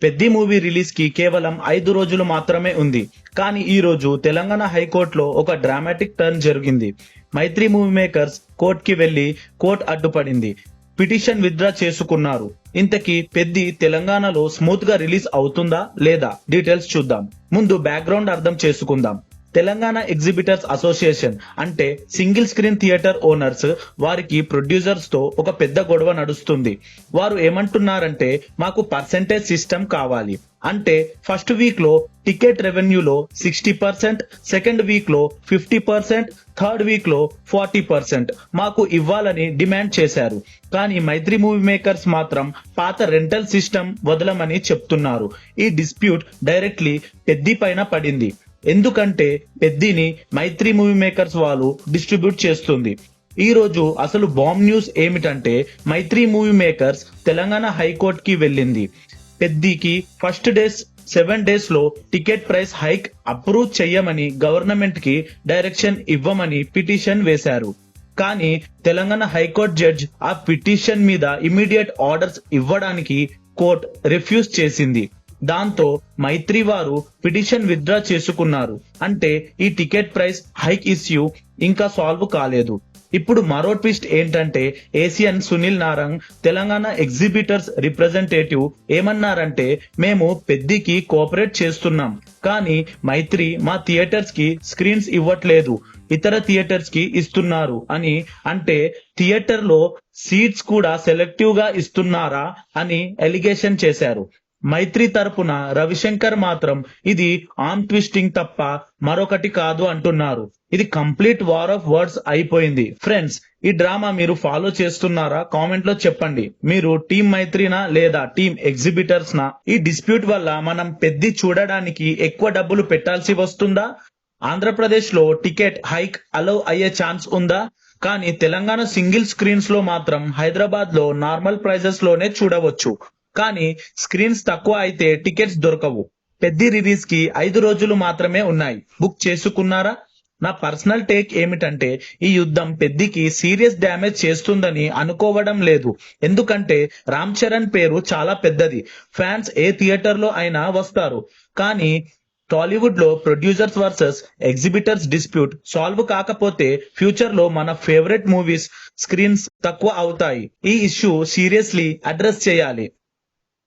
Peddi movie release కి కేవలం 5 రోజులు మాత్రమే ఉంది. కానీ ఈ రోజు తెలంగాణ హైకోర్టులో ఒక డ్రామాటిక్ టర్న్ జరిగింది. మైత్రి మూవీ మేకర్స్ కోర్ట్ కి వెళ్లి కోర్ట్ అడ్డుపడింది. పిటిషన్ విత్డ్రా చేసుకున్నారు. ఇంతకీ పెద్ది తెలంగాణలో స్మూత్ గా రిలీజ్ అవుతుందా లేదా డీటెయిల్స్ చూద్దాం. ముందు బ్యాక్గ్రౌండ్ అర్థం చేసుకుందాం. తెలంగాణ ఎగ్జిబిటర్స్ అసోసియేషన్ అంటే సింగిల్ స్క్రీన్ థియేటర్ ఓనర్స్ వారికి ప్రొడ్యూసర్స్ తో ఒక పెద్ద గొడవ నడుస్తుంది. వారు ఏమంటున్నారంటే మాకు పర్సెంటేజ్ సిస్టమ్ కావాలి. అంటే ఫస్ట్ వీక్ లో టికెట్ రెవెన్యూలో 60%, సెకండ్ వీక్ లో 50%, థర్డ్ వీక్ లో 40% మాకు ఇవ్వాలని డిమాండ్ చేశారు. కానీ మైత్రి మూవీ మేకర్స్ మాత్రం పాత రెంటల్ సిస్టమ్ వదలమని చెప్తున్నారు. ఈ డిస్ప్యూట్ డైరెక్ట్లీ పెద్ది పైన పడింది. ఎందుకంటే పెద్దిని మైత్రి మూవీ మేకర్స్ వాళ్ళు డిస్ట్రిబ్యూట్ చేస్తుంది. ఈ రోజు అసలు బాంబ్ న్యూస్ ఏమిటంటే మైత్రి మూవీ మేకర్స్ తెలంగాణ హైకోర్ట్ కి వెళ్ళింది. పెద్దికి ఫస్ట్ 7 డేస్ లో టికెట్ ప్రైస్ హైక్ అప్రూవ్ చెయ్యమని గవర్నమెంట్ కి డైరెక్షన్ ఇవ్వమని పిటిషన్ వేశారు. కానీ తెలంగాణ హైకోర్టు జడ్జ్ ఆ పిటిషన్ మీద ఇమీడియట్ ఆర్డర్స్ ఇవ్వడానికి కోర్ట్ రిఫ్యూజ్ చేసింది. దాంతో మైత్రి వారు పిటిషన్ విత్డ్రా చేసుకున్నారు. అంటే ఈ టికెట్ ప్రైస్ హైక్ ఇష్యూ ఇంకా సాల్వ్ కాలేదు. ఇప్పుడు మరో ట్విస్ట్ ఏంటంటే Asian Sunil Narang Telangana exhibitors representative ఏమన్నారంటే మేము పెద్దికి కోఆపరేట్ చేస్తున్నాం, కానీ మైత్రి మా థియేటర్స్ కి స్క్రీన్స్ ఇవ్వట్లేదు, ఇతర థియేటర్స్ కి ఇస్తున్నారు అని. అంటే థియేటర్ లో సీట్స్ కూడా సెలెక్టివ్ గా ఇస్తున్నారా అని ఎలిగేషన్ చేశారు. మైత్రి తరపున రవిశంకర్ మాత్రం ఇది ఆర్మ్ ట్విస్టింగ్ తప్ప మరొకటి కాదు అంటున్నారు. ఇది కంప్లీట్ వార్ ఆఫ్ వర్డ్స్ అయిపోయింది. ఫ్రెండ్స్, ఈ డ్రామా మీరు ఫాలో చేస్తున్నారా? కామెంట్ లో చెప్పండి. మీరు టీమ్ మైత్రినా లేదా టీమ్ ఎగ్జిబిటర్స్ నా? ఈ డిస్ప్యూట్ వల్ల మనం పెద్ది చూడడానికి ఎక్కువ డబ్బులు పెట్టాల్సి వస్తుందా? ఆంధ్రప్రదేశ్ లో టికెట్ హైక్ అలౌ అయ్యే ఛాన్స్ ఉందా? కానీ తెలంగాణ సింగిల్ స్క్రీన్స్ లో మాత్రం హైదరాబాద్ లో నార్మల్ ప్రైజెస్ లోనే చూడవచ్చు. కానీ స్క్రీన్స్ తక్కువ అయితే టికెట్స్ దొరకవు. పెద్ది రిలీజ్ కి 5 రోజులు మాత్రమే ఉన్నాయి. బుక్ చేసుకున్నారా? నా పర్సనల్ టేక్ ఏమిటంటే ఈ యుద్ధం పెద్దికి సీరియస్ డ్యామేజ్ చేస్తుందని అనుకోవడం లేదు. ఎందుకంటే రామ్ చరణ్ పేరు చాలా పెద్దది. ఫ్యాన్స్ ఏ థియేటర్ లో అయినా వస్తారు. కానీ టాలీవుడ్ లో producers versus exhibitors dispute solve కాకపోతే ఫ్యూచర్ లో మన ఫేవరెట్ మూవీస్ స్క్రీన్స్ తక్కువ అవుతాయి. ఈ ఇష్యూ సీరియస్లీ అడ్రస్ చేయాలి.